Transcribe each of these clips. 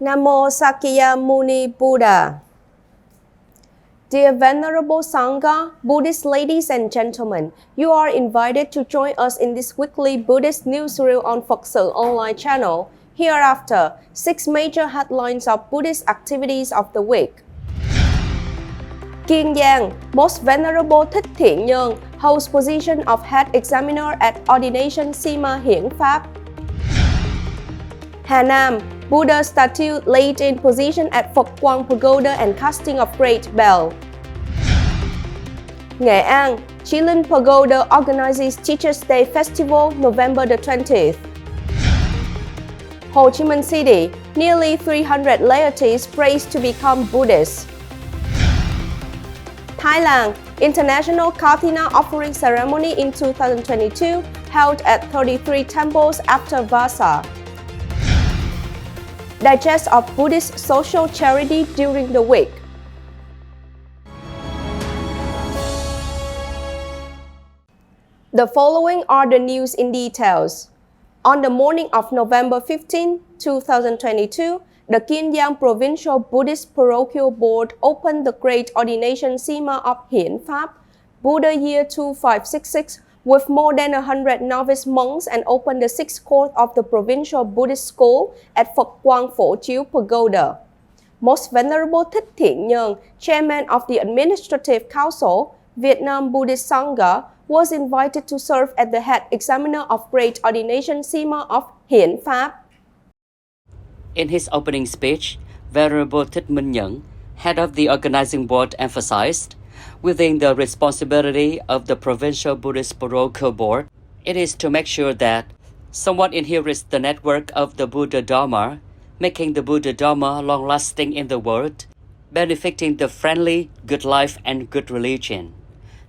Namo Sakyamuni Buddha. Dear Venerable Sangha, Buddhist ladies and gentlemen, you are invited to join us in this weekly Buddhist Newsreel on Phật sự online channel. Hereafter, 6 major headlines of Buddhist activities of the week. Kiên Giang, Most Venerable Thích Thiện Nhơn holds position of Head Examiner at Ordination SIMA Hiển Pháp. Hà Nam, Buddha statue laid in position at Phật Quang Pagoda and casting of great bell. Nghệ An, Chí Linh Pagoda organizes Teachers' Day Festival November the 20th. Ho Chi Minh City, nearly 300 laities praised to become Buddhists. Thailand, International Kathina Offering Ceremony in 2022 held at 33 temples after Vasa. Digest of Buddhist social charity during the week. The following are the news in details. On the morning of November 15, 2022, the KIEN Provincial Buddhist Parochial Board opened the Great Ordination SIMA of Hiển Pháp, Buddha year 2566, with more than 100 novice monks and opened the 6th court of the Provincial Buddhist School at Phật Quang Phổ Chiếu Pagoda. Most Venerable Thích Thiện Nhơn, Chairman of the Administrative Council, Vietnam Buddhist Sangha, was invited to serve as the Head Examiner of Great Ordination SIMA of Hiển Pháp. In his opening speech, Venerable Thích Nhơn, head of the organizing board, emphasized, within the responsibility of the Provincial Buddhist Parochial Board, it is to make sure that someone inherits the network of the Buddha Dharma, making the Buddha Dharma long-lasting in the world, benefiting the friendly, good life and good religion.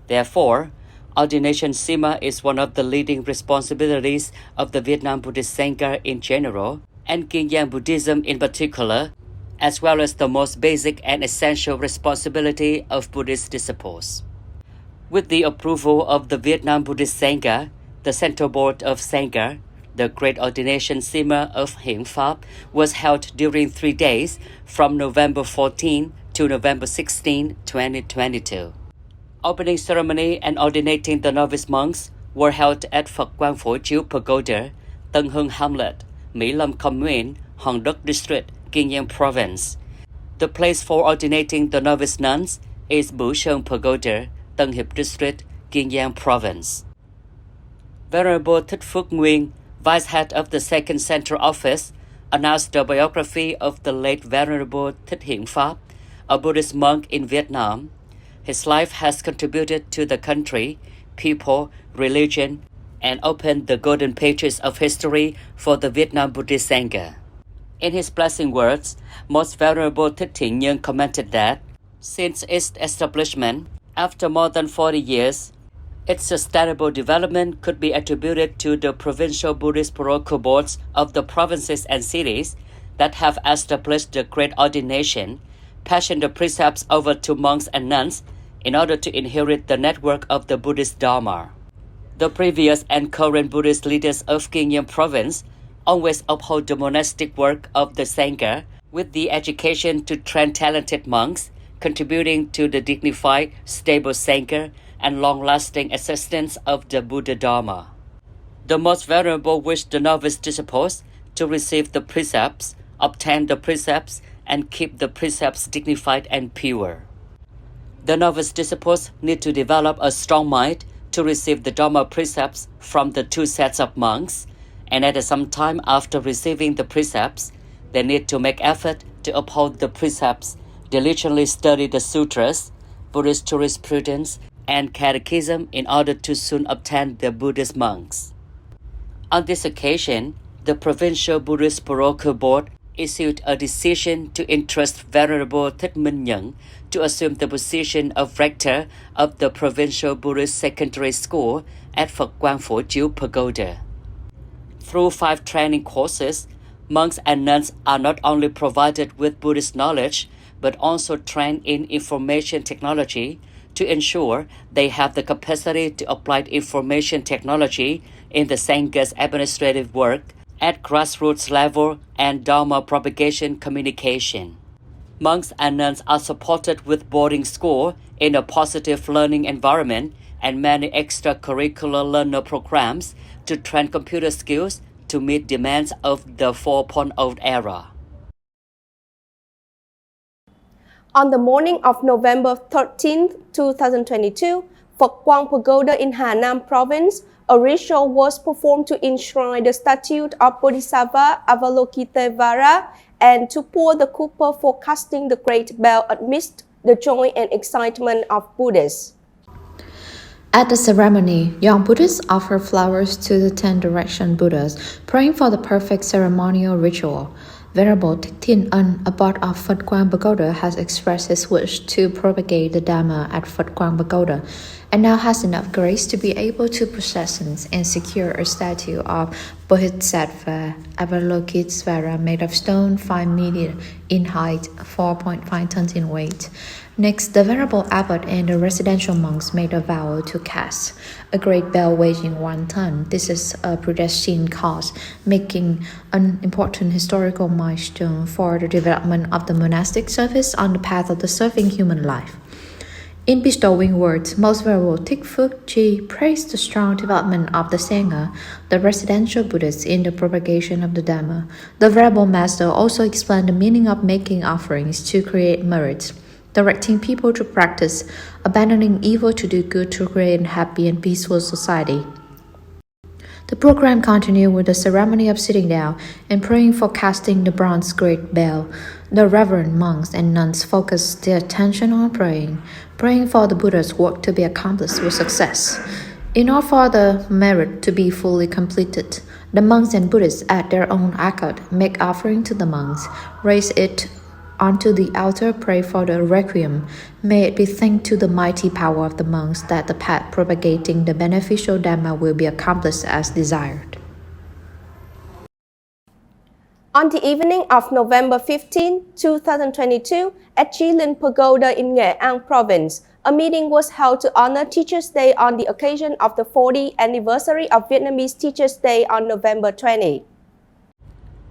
Therefore, Ordination SIMA is one of the leading responsibilities of the Vietnam Buddhist Sangha in general, and KIEN Buddhism in particular, as well as the most basic and essential responsibility of Buddhist disciples. With the approval of the Vietnam Buddhist Sangha, the Central Board of Sangha, the Great Ordination SIMA of Hiển Pháp was held during 3 days from November 14 to November 16, 2022. Opening ceremony and ordinating the novice monks were held at Phật Quang Phổ Chiếu Pagoda, Tân Hưng Hamlet, Mỹ Lâm Commune, Hồng Đức District, KIEN Province. The place for ordinating the novice nuns is Bửu Sơn Pagoda, Tân Hiệp District, KIEN Province. Venerable Thích Phước Nguyên, Vice Head of the Second Central Office, announced the biography of the late Venerable Thích Hiển Pháp, a Buddhist monk in Vietnam. His life has contributed to the country, people, religion, and opened the golden pages of history for the Vietnam Buddhist Sangha. In his blessing words, Most Venerable Thích Thiện Nhơn commented that, since its establishment, after more than 40 years, its sustainable development could be attributed to the Provincial Buddhist Parochial Boards of the provinces and cities that have established the Great Ordination, passing the precepts over to monks and nuns in order to inherit the network of the Buddhist Dharma. The previous and current Buddhist leaders of KIEN Province always uphold the monastic work of the Sangha with the education to train talented monks, contributing to the dignified, stable Sangha and long-lasting existence of the Buddha Dharma. The Most Venerable wished the novice disciples to receive the precepts, obtain the precepts, and keep the precepts dignified and pure. The novice disciples need to develop a strong mind to receive the Dharma precepts from the 2 sets of monks, and at some time after receiving the precepts, they need to make effort to uphold the precepts, diligently study the sutras, Buddhist jurisprudence, and catechism in order to soon obtain the Buddhist monks. On this occasion, the Provincial Buddhist Parochial Board issued a decision to entrust Venerable Thích Nhơn to assume the position of rector of the Provincial Buddhist Secondary School at Phật Quang Phổ Chiếu Pagoda. Through 5 training courses, monks and nuns are not only provided with Buddhist knowledge, but also trained in information technology to ensure they have the capacity to apply information technology in the Sangha's administrative work at grassroots level and Dharma propagation communication. Monks and nuns are supported with boarding school in a positive learning environment and many extracurricular learner programs to train computer skills to meet demands of the 4.0 era. On the morning of November 13, 2022, Phật Quang Pagoda in Hà Nam province, a ritual was performed to enshrine the statue of Bodhisattva Avalokiteshvara and to pour the copper for casting the great bell amidst the joy and excitement of Buddhists. At the ceremony, young Buddhists offer flowers to the 10 direction Buddhas, praying for the perfect ceremonial ritual. Venerable Thích Thiện Nhơn, abbot of Phật Quang Pagoda, has expressed his wish to propagate the Dharma at Phật Quang Pagoda, and now has enough grace to be able to possess and secure a statue of Bodhisattva Avalokiteshvara made of stone 5 meters in height, 4.5 tons in weight. Next, the venerable abbot and the residential monks made a vow to cast a great bell weighing 1 ton. This is a predestined cause, making an important historical milestone for the development of the monastic service on the path of the serving human life. In bestowing words, Most Venerable Thích Phước Chi praised the strong development of the Sangha, the residential Buddhists, in the propagation of the Dhamma. The Venerable Master also explained the meaning of making offerings to create merits, directing people to practice, abandoning evil to do good to create a happy and peaceful society. The program continued with the ceremony of sitting down and praying for casting the bronze great bell. The reverend monks and nuns focused their attention on praying for the Buddha's work to be accomplished with success. In order for the merit to be fully completed, the monks and Buddhists at their own accord make offering to the monks, raise it onto the altar, pray for the requiem. May it be thanked to the mighty power of the monks that the path propagating the beneficial Dhamma will be accomplished as desired. On the evening of November 15, 2022, at Chí Pagoda in NGAY province, a meeting was held to honor Teachers' Day on the occasion of the 40th anniversary of Vietnamese Teachers' Day on November 20.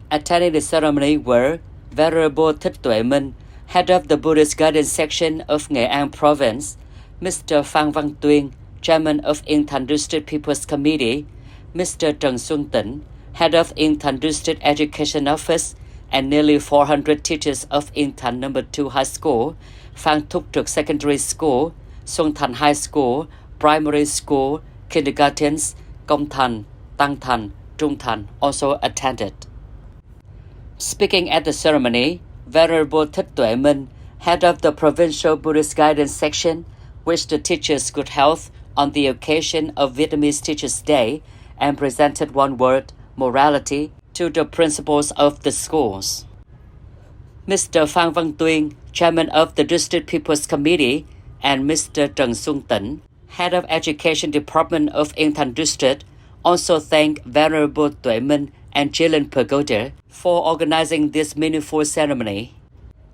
Attending the ceremony were Venerable Thích Thiện, head of the Buddhist Guidance section of NGAY province, Mr. Phan Văn Tuyên, chairman of Yên Thành District People's Committee, Mr. Trần Xuân Tĩnh, head of Yên Thành District Education Office, and nearly 400 teachers of Yên Thành No. 2 High School, Phan Thúc Trực Secondary School, Xuân Thành High School, Primary School, kindergartens, Công Thành, Tăng Thành, Trung Thành also attended. Speaking at the ceremony, Venerable Thích Thiện, head of the Provincial Buddhist Guidance section, wished the teachers good health on the occasion of Vietnamese Teachers' Day and presented one word, morality, to the principals of the schools. Mr. Phan Văn Tuyên, chairman of the District People's Committee, and Mr. Trần Xuân Tĩnh, head of Education Department of Yên Thành District, also thanked Venerable Thiện and Chí Linh Pagoda for organizing this meaningful ceremony.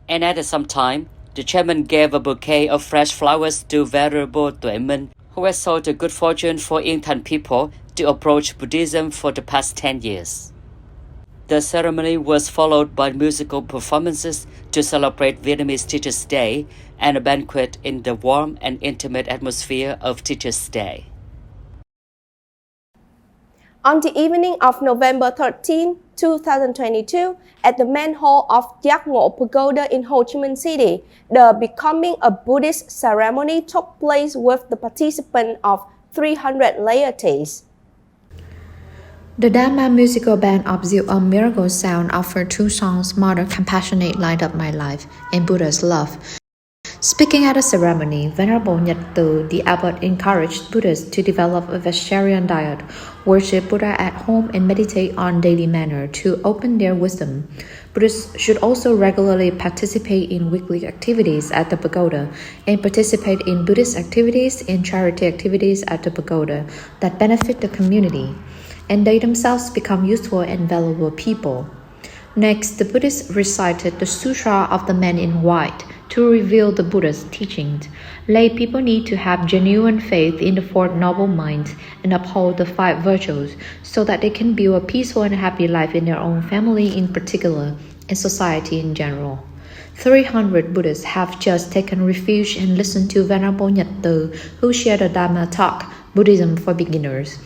And at the same time, the chairman gave a bouquet of fresh flowers to Venerable Thiện, who has sought the good fortune for Yên Thành people to approach Buddhism for the past 10 years. The ceremony was followed by musical performances to celebrate Vietnamese Teachers' Day and a banquet in the warm and intimate atmosphere of Teachers' Day. On the evening of November 13, 2022, at the main hall of GIANG Pagoda in Ho Chi Minh City, the Becoming a Buddhist ceremony took place with the participation of 300 laities. The Dharma musical band of GIANG Miracle Sound offered 2 songs, Mother Compassionate Light of My Life and Buddha's Love. Speaking at a ceremony, Venerable Nhật Từ, the abbot, encouraged Buddhists to develop a vegetarian diet, worship Buddha at home, and meditate on daily manner to open their wisdom. Buddhists should also regularly participate in weekly activities at the pagoda and participate in Buddhist activities and charity activities at the pagoda that benefit the community, and they themselves become useful and valuable people. Next, the Buddhists recited the Sutra of the Man in White, to reveal the Buddha's teachings. Lay people need to have genuine faith in the Four Noble Minds and uphold the five virtues so that they can build a peaceful and happy life in their own family in particular and society in general. 300 Buddhists have just taken refuge and listened to Venerable Nhật Từ, who shared a Dharma talk, Buddhism for Beginners.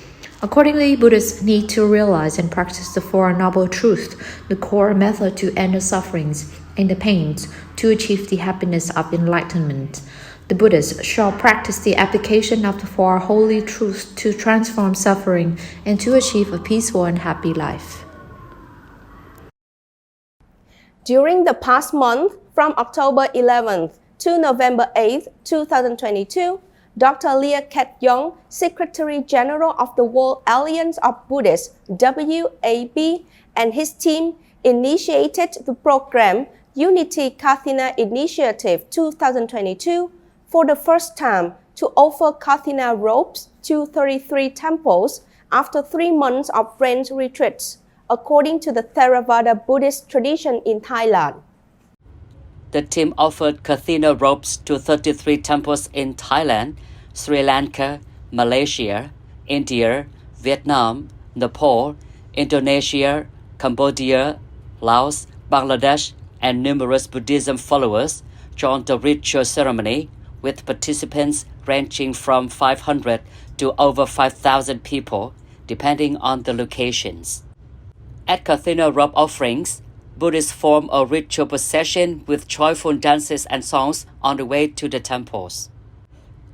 Accordingly, Buddhists need to realize and practice the Four Noble Truths, the core method to end the sufferings and the pains to achieve the happiness of enlightenment. The Buddhists shall practice the application of the Four Holy Truths to transform suffering and to achieve a peaceful and happy life. During the past month, from October 11th to November 8th, 2022, Dr. Ket Young, Secretary General of the World Alliance of Buddhists, WAB, and his team initiated the program Unity Kathina Initiative 2022 for the first time to offer Kathina robes to 33 temples after 3 months of rain retreats, according to the Theravada Buddhist tradition in Thailand. The team offered Kathina robes to 33 temples in Thailand, Sri Lanka, Malaysia, India, Vietnam, Nepal, Indonesia, Cambodia, Laos, Bangladesh, and numerous Buddhism followers joined the ritual ceremony, with participants ranging from 500 to over 5,000 people, depending on the locations. At Kathina robe offerings, Buddhists form a ritual procession with joyful dances and songs on the way to the temples.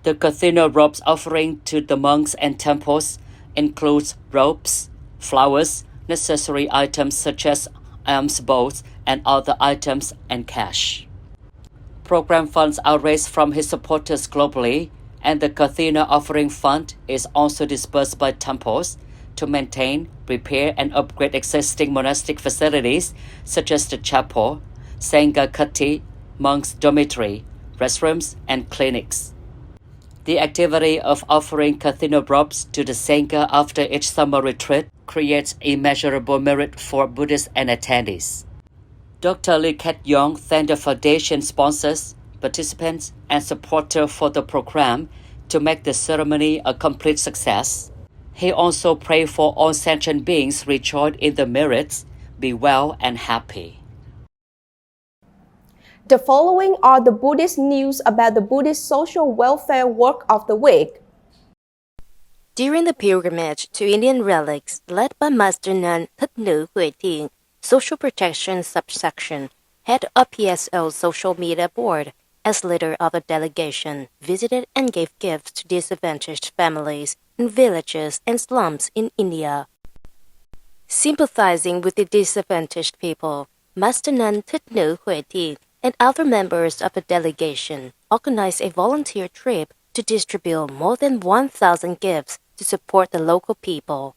The Kathina robes offering to the monks and temples includes robes, flowers, necessary items such as alms bowls and other items, and cash. Program funds are raised from his supporters globally, and the Kathina offering fund is also disbursed by temples to maintain, repair, and upgrade existing monastic facilities such as the chapel, Sangha Kati, monks' dormitory, restrooms, and clinics. The activity of offering Kathina robes to the Sangha after each summer retreat creates immeasurable merit for Buddhists and attendees. Dr. Ket Young thanked the foundation sponsors, participants, and supporters for the program to make the ceremony a complete success. He also prayed for all sentient beings rejoice in the merits, be well and happy. The following are the Buddhist news about the Buddhist social welfare work of the week. During the pilgrimage to Indian relics led by Master Nun Thích Thiện, Social Protection Subsection, head of PSO Social Media Board, as leader of the delegation, visited and gave gifts to disadvantaged families in villages and slums in India. Sympathizing with the disadvantaged people, Master Nun Thích Thiện and other members of the delegation organized a volunteer trip to distribute more than 1,000 gifts to support the local people.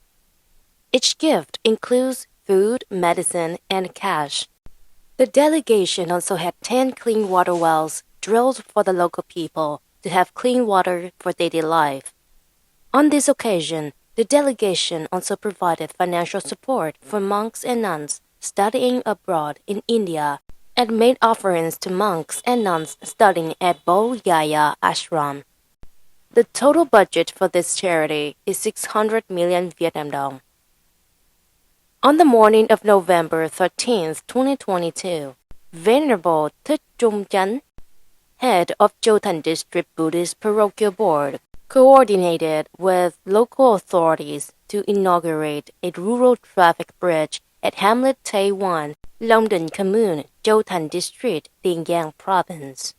Each gift includes food, medicine, and cash. The delegation also had 10 clean water wells drilled for the local people to have clean water for daily life. On this occasion, the delegation also provided financial support for monks and nuns studying abroad in India and made offerings to monks and nuns studying at Bodh Gaya Ashram. The total budget for this charity is 600 million Vietnam dong. On the morning of November 13, 2022, Venerable Thích Thiện Nhơn, head of Chô District Buddhist Parochial Board, coordinated with local authorities to inaugurate a rural traffic bridge at Hamlet Tay 1, Long Định Commune, Chô District, Tiền Giang Province.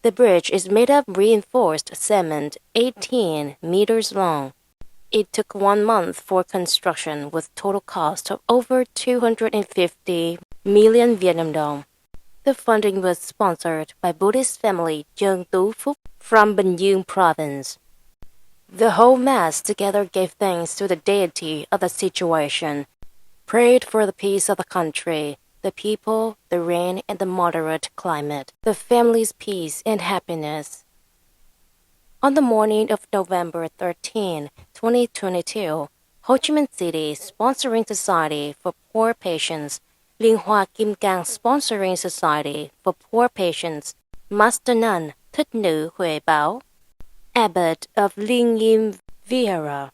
The bridge is made of reinforced cement 18 meters long. It took 1 month for construction with total cost of over 250 million Vietnam dong. The funding was sponsored by Buddhist family Trân Tú Phúc from Bình Dương Province. The whole mass together gave thanks to the deity of the situation, prayed for the peace of the country, the people, the rain, and the moderate climate, the family's peace and happiness. On the morning of November 13, 2022, Ho Chi Minh City Sponsoring Society for Poor Patients Liên Hoa Kim Cang Sponsoring Society for Poor Patients, Master Nun Thích Nữ Huệ Bảo, Abbot of Liên Nghiêm Vihara,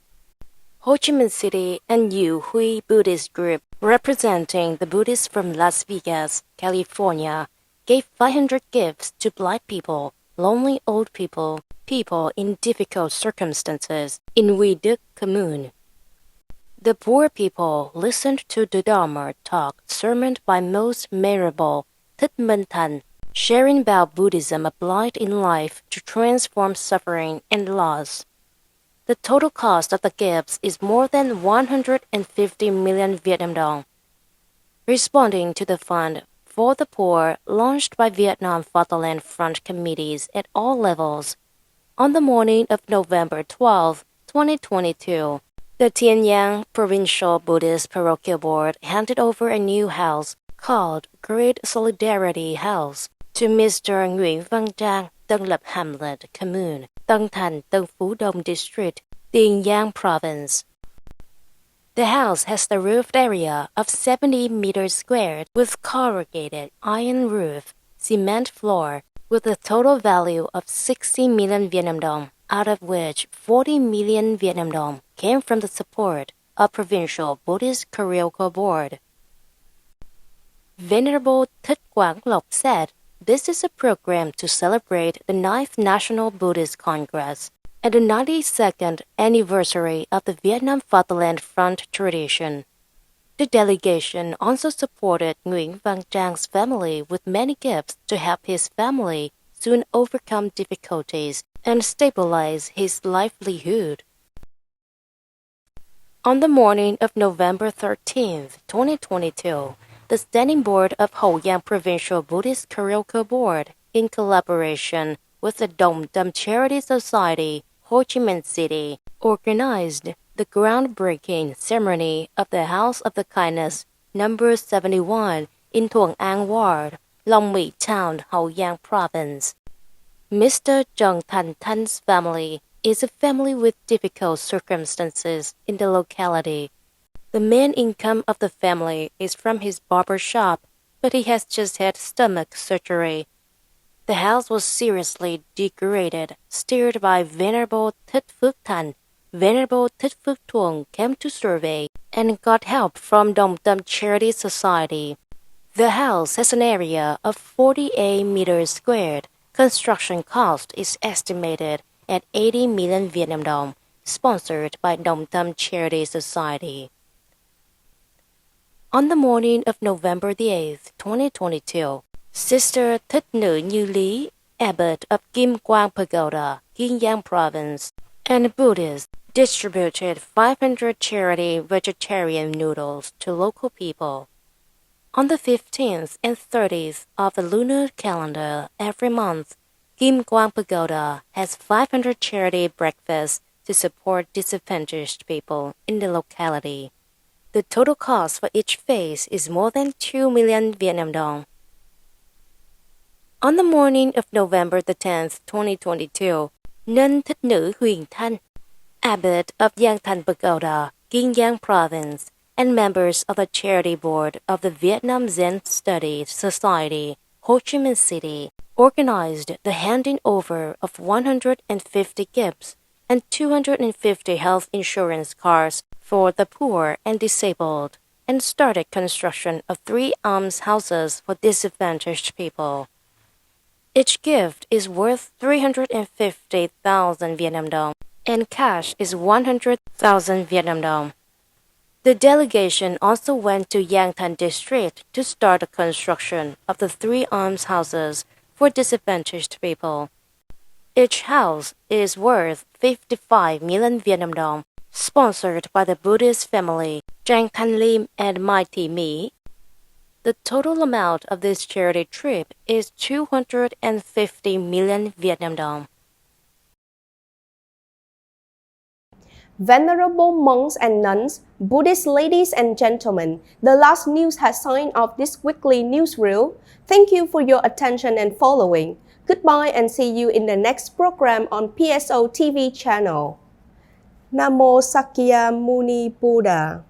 Ho Chi Minh City and Yu Hui Buddhist Group, representing the Buddhists from Las Vegas, California, gave 500 gifts to blind people, lonely old people, people in difficult circumstances in Huy Đức Commune. The poor people listened to the Dharma talk sermoned by most venerable Thích Thiện, sharing about Buddhism applied in life to transform suffering and loss. The total cost of the gifts is more than 150 million Vietnam dong. Responding to the fund for the poor launched by Vietnam Fatherland Front committees at all levels, on the morning of November 12, 2022, the Tiên Giang Provincial Buddhist Parochial Board handed over a new house called Great Solidarity House to Mr. Nguyễn Văn Trang, Tân Lập Hamlet, Commune, Tân Thành, Tân Phú Đông District, Tiên Giang Province. The house has the roofed area of 70 meters squared with corrugated iron roof, cement floor, with a total value of 60 million Vietnam dong, out of which 40 million Vietnam dong came from the support of Provincial Buddhist Karaoke Board. Venerable Thích Quang Lộc said, "This is a program to celebrate the 9th National Buddhist Congress and the 92nd anniversary of the Vietnam Fatherland Front tradition. The delegation also supported Nguyễn Văn Trang's family with many gifts to help his family soon overcome difficulties and stabilize his livelihood." On the morning of November 13, 2022, the Standing Board of Hậu Giang Provincial Buddhist Karaoke Board, in collaboration with the Dom Dum Charity Society, Ho Chi Minh City, organized the groundbreaking ceremony of the House of the Kindness, number 71, in Thuận An Ward, Long Mỹ Town, Hậu Giang Province. Mr. Trần Thành Thanh family is a family with difficult circumstances in the locality. The main income of the family is from his barber shop, but he has just had stomach surgery. The house was seriously degraded, steered by Venerable Thích Phước Thành. Venerable Thích Phước Thuận came to survey and got help from Dom Dum Charity Society. The house has an area of 48 meters squared. Construction cost is estimated at 80 million Vietnam dong, sponsored by Dom Dum Charity Society. On the morning of November the 8th, 2022, Sister Thích Nữ Như Lý, Abbot of Kim Quang Pagoda, GIANG Province, and Buddhists distributed 500 charity vegetarian noodles to local people. On the 15th and 30th of the lunar calendar every month, Kim Quang Pagoda has 500 charity breakfasts to support disadvantaged people in the locality. The total cost for each phase is more than 2 million Vietnam dong. On the morning of November the 10th, 2022, Nun Thích Nữ Huệ Thanh, Abbot of Giang Thành Pagoda, Kiên Giang Province, and members of the Charity Board of the Vietnam Zen Study Society, Ho Chi Minh City, organized the handing over of 150 gifts and 250 health insurance cards for the poor and disabled, and started construction of 3 almshouses for disadvantaged people. Each gift is worth 350,000 Vietnam dong, and cash is 100,000 Vietnam dong. The delegation also went to Giang Thành District to start the construction of the 3 almshouses for disadvantaged people. Each house is worth 55 million Vietnam dong, sponsored by the Buddhist family Trang Thanh Lim and Mai Thị Mỹ. The total amount of this charity trip is 250 million Vietnam dong. Venerable monks and nuns, Buddhist ladies and gentlemen, the last news has signed off this weekly newsreel. Thank you for your attention and following. Goodbye and see you in the next program on PSO TV channel. Namo Sakya Muni Buddha.